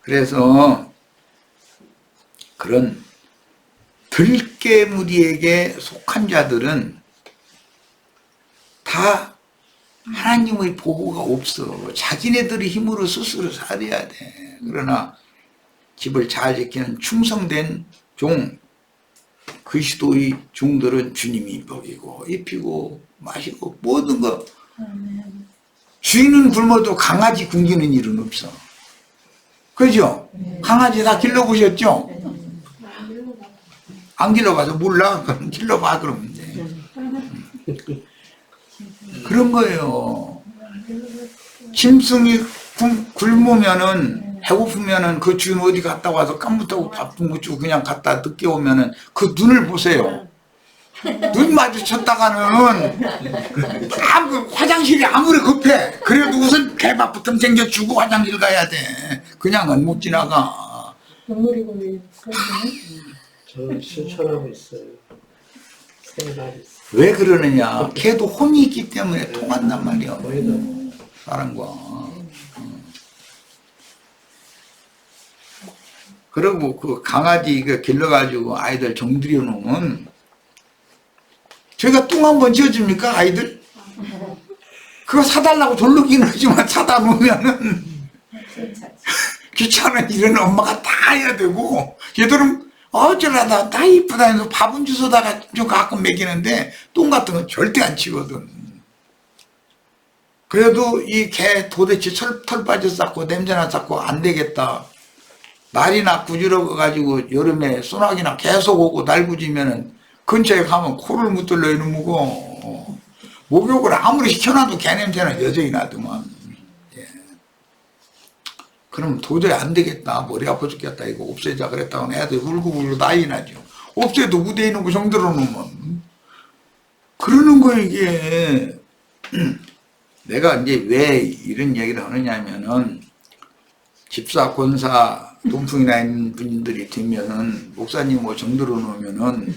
그래서 그런 들깨무리에게 속한 자들은 다 하나님의 보호가 없어. 자기네들의 힘으로 스스로 살아야 돼. 그러나 집을 잘 지키는 충성된 종, 그리스도의 종들은 주님이 먹이고 입히고 마시고 모든 거. 주인은 굶어도 강아지 굶기는 일은 없어. 그죠? 강아지 다 길러보셨죠? 안 길러봐서 몰라? 그럼 길러봐 그러면 돼. 그런 거예요. 짐승이 굶으면은 배고프면은 그 주인 어디 갔다 와서 깜부타고 밥 좀 주고 그냥 갔다 늦게 오면은 그 눈을 보세요. 눈 마주쳤다가는 그 화장실이 아무리 급해. 그래도 우선 개밥부터 챙겨주고 화장실 가야 돼. 그냥은 못 지나가. 눈물이 고이는 저 실천하고 있어요. 세 마리. 왜 그러느냐? 걔도 혼이 있기 때문에 통한단 말이야. 사람과. 그리고 그 강아지 길러가지고 아이들 정들여 놓으면 저희가 똥 한 번 지어줍니까 아이들? 그거 사달라고 졸르기는 하지만 사다 놓으면은 귀찮은 일은 엄마가 다 해야 되고 얘들은 어쩌라다 다 이쁘다 해서 밥은 주워다가 좀 가끔 먹이는데 똥 같은 건 절대 안 치거든. 그래도 이 개 도대체 털 빠져 쌌고 냄새나 쌌고 안 되겠다. 날이나 구질러가지고 여름에 소나기나 계속 오고 날구지면은 근처에 가면 코를 묻들러 이놈이고 목욕을 아무리 시켜놔도 개 냄새는 여전히 나더만. 예. 그럼 도저히 안 되겠다. 머리 아파 죽겠다. 이거 없애자 그랬다고 애들 울고불고 난리 나죠. 없애도 무대에 있는 거 정들어 놓으면. 그러는 거예요 이게. 내가 이제 왜 이런 얘기를 하느냐면은 집사, 권사, 돈풍이 나 있는 분들이 되면은 목사님 뭐 정들어 놓으면은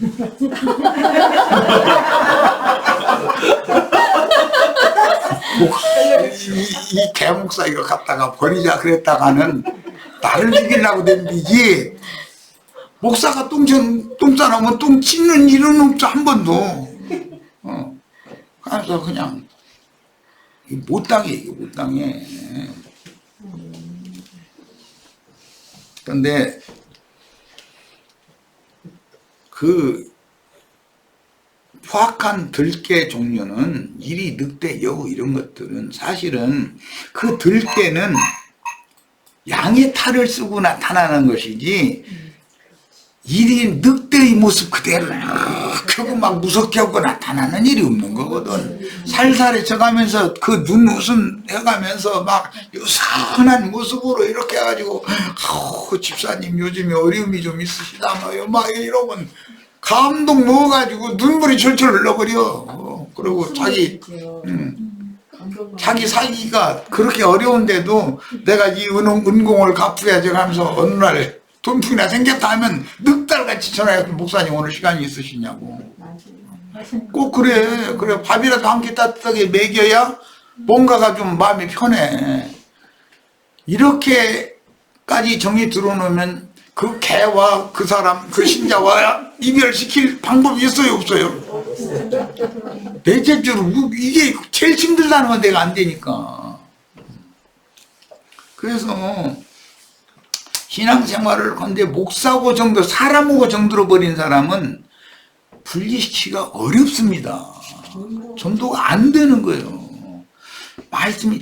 이 개목사 이거 갖다가 버리자 그랬다가는 나를 죽이려고 덤비지. 목사가 똥 싸놓으면 똥 찢는 일은 없어 한 번도. 그래서 그냥 못 당해 이게 못 당해. 그런데 그 포악한 들깨 종류는 이리 늑대 여우 이런 것들은 사실은 그 들깨는 양의 탈을 쓰고 나타나는 것이지 이리 늑대의 모습 그대로 크고 막 무섭게 하고 나타나는 일이 없는 거거든. 살살해 쳐가면서 그 눈 웃음 해가면서 막 유선한 모습으로 이렇게 해가지고 집사님 요즘에 어려움이 좀 있으시다며요 막 이러면 감동 먹어가지고 눈물이 철철 흘러버려. 그리고 자기 살기가 그렇게 어려운데도 내가 이 은공을 갚아야지 하면서 어느 날 돈풍이나 생겼다 하면 늑달같이 전화해서 목사님 오늘 시간이 있으시냐고. 꼭 그래. 밥이라도 한 끼 따뜻하게 먹여야 뭔가가 좀 마음이 편해. 이렇게까지 정이 들어놓으면 그 개와 그 사람, 그 신자와 이별시킬 방법이 있어요, 없어요? 넷째째로 이게 제일 힘들다는 건 내가 안 되니까. 그래서 신앙생활을 건데 목사고 정도, 사람하고 정도로 버린 사람은 분리시키기가 어렵습니다. 전도가 안 되는 거예요. 말씀이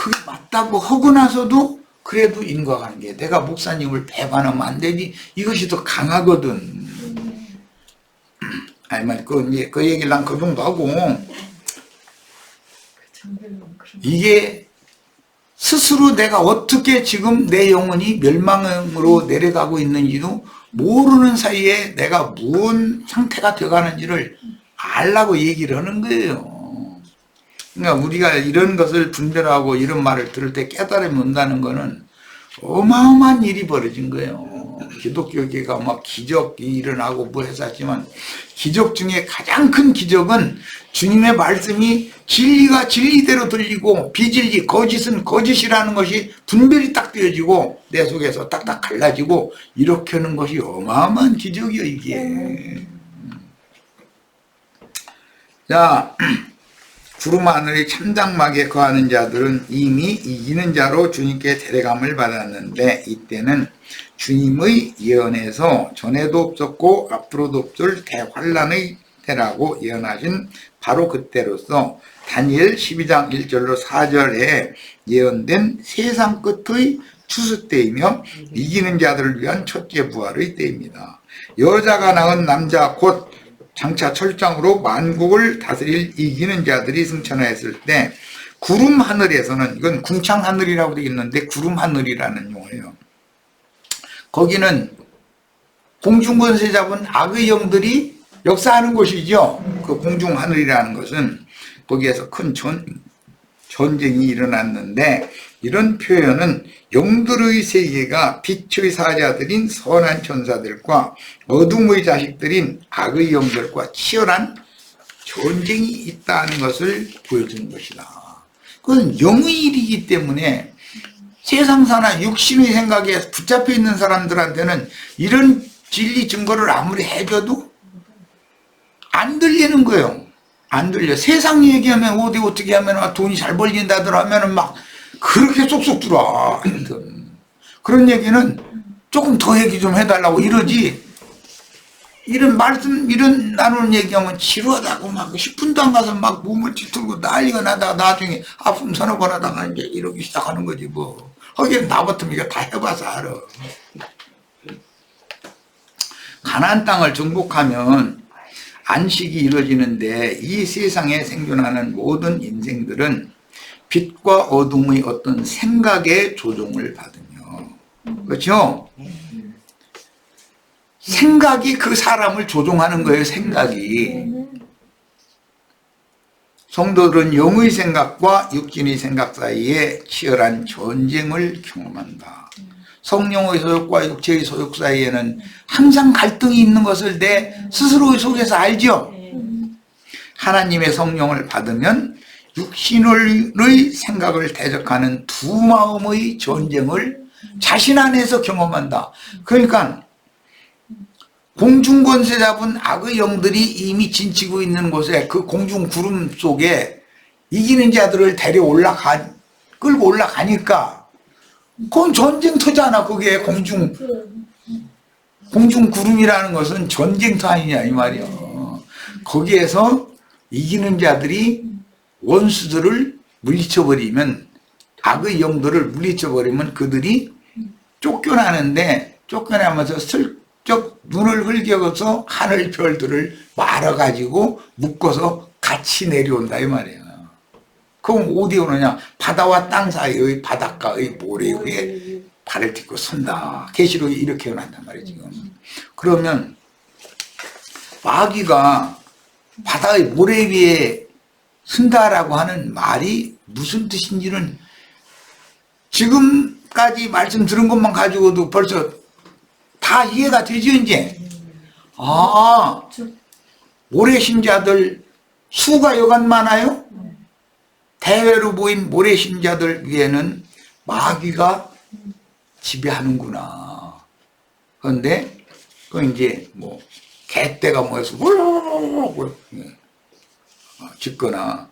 그게 맞다고 하고 나서도 그래도 인과관계 내가 목사님을 배반하면 안 되지. 이것이 더 강하거든. 아니, 그 얘기를 난 그 정도 하고, 이게 스스로 내가 어떻게 지금 내 영혼이 멸망으로 내려가고 있는지도 모르는 사이에 내가 무슨 상태가 되어가는지를 알라고 얘기를 하는 거예요. 그러니까 우리가 이런 것을 분별하고 이런 말을 들을 때 깨달음이 온다는 거는 어마어마한 일이 벌어진 거예요. 기독교계가 막 기적이 일어나고 뭐 해서 하지만 기적 중에 가장 큰 기적은 주님의 말씀이 진리가 진리대로 들리고 비진리, 거짓은 거짓이라는 것이 분별이 딱 되어지고 내 속에서 딱딱 갈라지고 이렇게 하는 것이 어마어마한 기적이에요, 이게. 자, 구름 하늘의 참장막에 거하는 자들은 이미 이기는 자로 주님께 데려감을 받았는데 이때는 주님의 예언에서 전에도 없었고 앞으로도 없을 대환란의 때라고 예언하신 바로 그때로서 다니엘 12장 1절로 4절에 예언된 세상 끝의 추수 때이며 이기는 자들을 위한 첫째 부활의 때입니다. 여자가 낳은 남자 곧 장차 철장으로 만국을 다스릴 이기는 자들이 승천하였을 때 구름 하늘에서는, 이건 궁창 하늘이라고 되어 있는데 구름 하늘이라는 용어예요. 거기는 공중권세 잡은 악의 영들이 역사하는 곳이죠. 그 공중 하늘이라는 것은 거기에서 큰 전쟁이 일어났는데, 이런 표현은 영들의 세계가 빛의 사자들인 선한 천사들과 어둠의 자식들인 악의 영들과 치열한 전쟁이 있다는 것을 보여주는 것이다. 그건 영의 일이기 때문에 세상사나 육신의 생각에 붙잡혀 있는 사람들한테는 이런 진리 증거를 아무리 해줘도 안 들리는 거예요. 안 들려. 세상 얘기하면 어디 어떻게 하면 돈이 잘 벌린다들 하면은 막 그렇게 쏙쏙 들어와. 그런 얘기는 조금 더 얘기 좀 해달라고 이러지. 이런 말씀, 이런 나누는 얘기하면 지루하다고 막 10분도 안 가서 막 몸을 찌들고 난리가 나다가 나중에 아픔 서너 번 하다가 이제 이러기 시작하는 거지 뭐. 하긴 나 같으면 이거 다 해봐서 알아. 가나안 땅을 정복하면 안식이 이루어지는데 이 세상에 생존하는 모든 인생들은 빛과 어둠의 어떤 생각의 조종을 받으며, 그렇죠? 생각이 그 사람을 조종하는 거예요. 생각이. 성도들은 영의 생각과 육신의 생각 사이에 치열한 전쟁을 경험한다. 성령의 소욕과 육체의 소욕 사이에는 항상 갈등이 있는 것을 내 스스로의 속에서 알죠. 하나님의 성령을 받으면 육신의 생각을 대적하는 두 마음의 전쟁을 자신 안에서 경험한다. 그러니까 공중권세 잡은 악의 영들이 이미 진치고 있는 곳에 그 공중 구름 속에 이기는 자들을 끌고 올라가니까 그건 전쟁터잖아. 그게 공중 구름이라는 것은 전쟁터 아니냐 이 말이야. 거기에서 이기는 자들이 원수들을 물리쳐버리면, 악의 영들을 물리쳐버리면 그들이 쫓겨나는데, 쫓겨나면서 슬쩍 눈을 흘겨서 하늘 별들을 말아가지고 묶어서 같이 내려온다 이 말이야. 그럼 어디 오느냐? 바다와 땅 사이의 바닷가의 모래 위에 발을 딛고 선다. 계시록이 이렇게 해놨단 말이야 지금. 그러면 마귀가 바다의 모래 위에 쓴다라고 하는 말이 무슨 뜻인지는 지금까지 말씀 들은 것만 가지고도 벌써 다 이해가 되죠 이제. 아, 모래신자들 수가 여간 많아요? 대외로 보인 모래신자들 위에는 마귀가 지배하는구나. 그런데 그 이제 뭐 개떼가 모여서 짓거나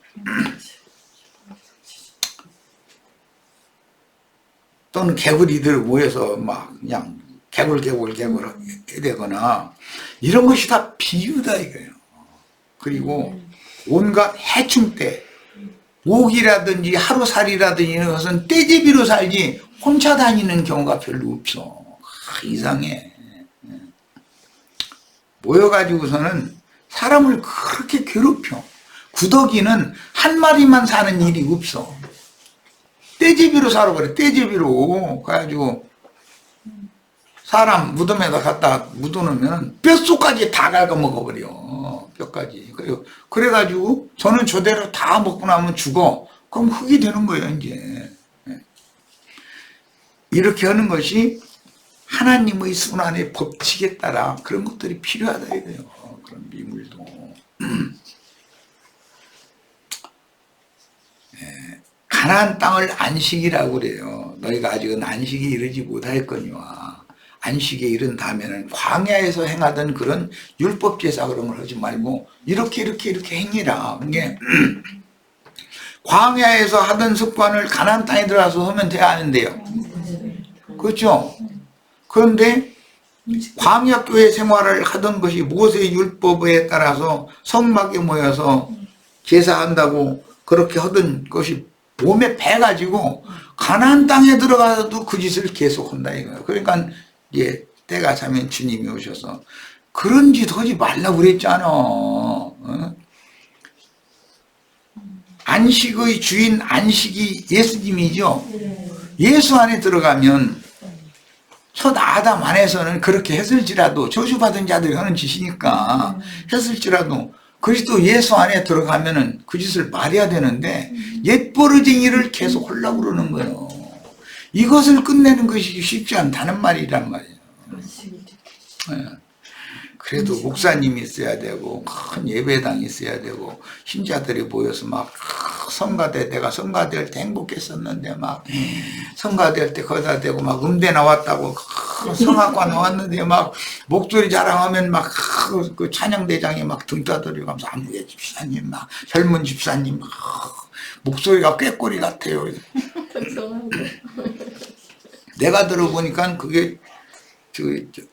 또는 개구리들 모여서 막 그냥 개굴 해대거나 이런 것이 다 비유다 이거예요. 그리고 온갖 해충 때 옥이라든지 하루살이라든지 이런 것은 떼제비로 살지 혼자 다니는 경우가 별로 없어. 이상해. 모여가지고서는 사람을 그렇게 괴롭혀. 구더기는 한 마리만 사는 일이 없어. 떼제비로 살아버려. 떼제비로. 그래가지고 사람 무덤에다 갖다 묻어놓으면 뼛속까지 다 갉아먹어버려. 뼈까지. 그래가지고 저는 저대로 다 먹고 나면 죽어. 그럼 흙이 되는 거예요, 이제. 이렇게 하는 것이 하나님의 순환의 법칙에 따라 그런 것들이 필요하다 이거예요. 그런 미물도. 가나안 땅을 안식이라고 그래요. 너희가 아직은 안식에 이르지 못하였거니와 안식에 이른 다음에는 광야에서 행하던 그런 율법 제사 그런 걸 하지 말고 이렇게 행해라. 이게 광야에서 하던 습관을 가나안 땅에 들어가서 하면 돼야 하는데요. 그렇죠? 그런데 광야 교회 생활을 하던 것이 모세의 율법에 따라서 성막에 모여서 제사한다고 그렇게 하던 것이 몸에 배가지고 가나안 땅에 들어가서도 그 짓을 계속 한다 이거예요. 그러니까 이제 때가 차면 주님이 오셔서 그런 짓 하지 말라고 그랬잖아. 어? 안식의 주인 안식이 예수님이죠. 예수 안에 들어가면 첫 아담 안에서는 그렇게 했을지라도 저주받은 자들이 하는 짓이니까 했을지라도 그리스도 예수 안에 들어가면은 그 짓을 말해야 되는데 옛버러쟁이를 계속 하려고 그러는 거예요. 이것을 끝내는 것이 쉽지 않다는 말이란 말이에요. 네. 그래도 목사님이 있어야 되고 큰 예배당이 있어야 되고 신자들이 모여서 막 성가대 내가 성가될 때 행복했었는데 막 성가될 때 거기다 대고 막 음대 나왔다고 성악과 나왔는데 막 목소리 자랑하면 막 그 찬양대장이 막 등 따돌리고 하면서 안무예 집사님 막 젊은 집사님 막 목소리가 꾀꼬리 같아요. 내가 들어보니까 그게 저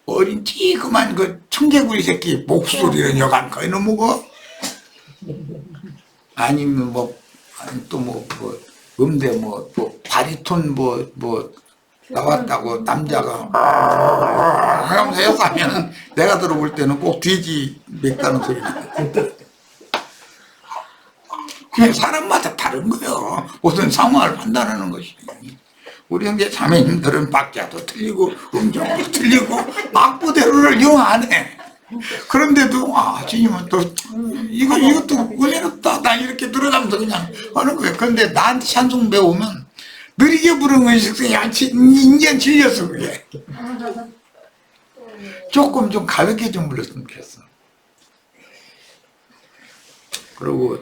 어린 찌그만 그 청개구리 새끼 목소리는 여간 거의 너무 거 아니면 또 음대 바리톤 나왔다고 남자가 하면서 해서 하면 내가 들어볼 때는 꼭 돼지 맵다는 소리입니다. 그냥 사람마다 다른 거예요. 무슨 상황을 판단하는 것이. 우리 형제 자매님들은 박자도 틀리고 음정도 틀리고 악보대로를 영 안 해. 그런데도 주님은 또 이것도 은혜롭다. 나 이렇게 들어가면서 그냥 하는 거예요. 그런데 나한테 찬송 배우면 느리게 부르는 것이 그냥 인간 질렸어 그게. 조금 좀 가볍게 좀 불렀으면 좋겠어. 그리고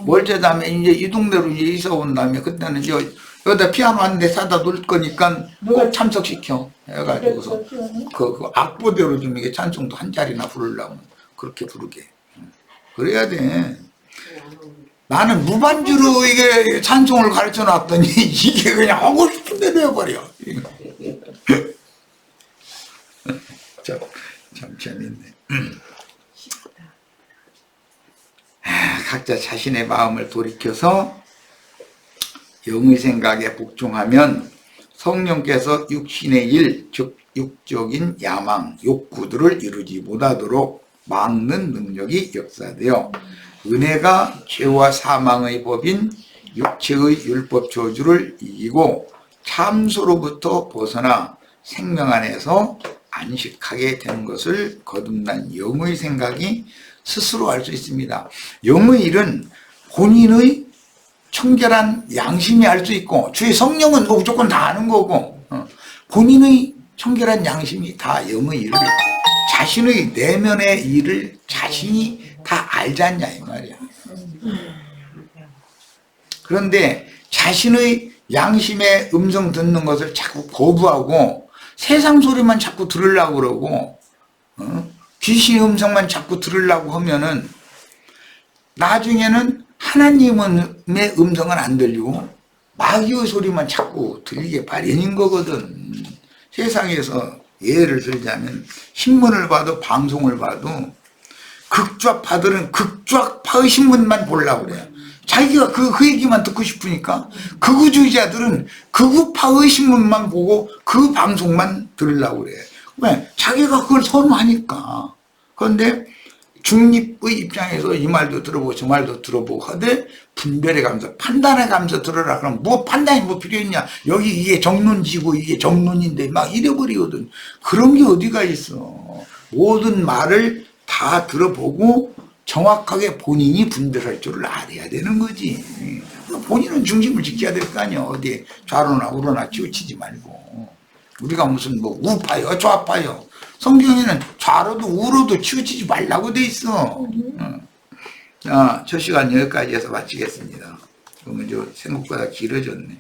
월제다음에 이제 이 동네로 이제 이사 온 다음에 그때는 여기다 피아노 한 대 사다 놓을 거니까 꼭 참석시켜 해가지고서 그 악보대로 좀 이게 찬송도 한 자리나 부르려면 그렇게 부르게. 그래야 돼. 나는 무반주로 이게 찬송을 가르쳐 놨더니 이게 그냥 하고 싶은 대로 해버려. 참 재밌네. 각자 자신의 마음을 돌이켜서 영의 생각에 복종하면 성령께서 육신의 일, 즉 육적인 야망, 욕구들을 이루지 못하도록 막는 능력이 역사되어 은혜가 죄와 사망의 법인 육체의 율법 저주를 이기고 참소로부터 벗어나 생명 안에서 안식하게 되는 것을 거듭난 영의 생각이 스스로 알 수 있습니다. 영의 일은 본인의 청결한 양심이 알 수 있고 주의 성령은 무조건 다 아는 거고 본인의 청결한 양심이 다 영의 일을 자신의 내면의 일을 자신이 다 알지 않냐 이 말이야. 그런데 자신의 양심의 음성 듣는 것을 자꾸 거부하고 세상 소리만 자꾸 들으려고 그러고 귀신의 음성만 자꾸 들으려고 하면은 나중에는 하나님의 음성은 안 들리고 마귀의 소리만 자꾸 들리게 마련인 거거든. 세상에서 예를 들자면 신문을 봐도 방송을 봐도 극좌파들은 극좌파의 신문만 보려고 그래요. 자기가 그 얘기만 듣고 싶으니까. 극우주의자들은 극우파의 신문만 보고 그 방송만 들으려고 그래요. 왜? 자기가 그걸 선호하니까. 그런데 중립의 입장에서 이 말도 들어보고 저 말도 들어보고 하되 분별의 감사, 판단의 감사 들어라. 그럼 뭐 판단이 뭐 필요했냐. 여기 이게 정론지고 이게 정론인데 막 이래버리거든. 그런 게 어디가 있어. 모든 말을 다 들어보고 정확하게 본인이 분별할 줄을 알아야 되는 거지. 본인은 중심을 지켜야 될 거 아니야. 어디에 좌로나 우로나 치우치지 말고. 우리가 무슨 뭐 우파요 좌파요. 성경에는 좌로도 우로도 치우치지 말라고 돼 있어. 자, 첫 시간 여기까지 해서 마치겠습니다. 그러면 저 생각보다 길어졌네.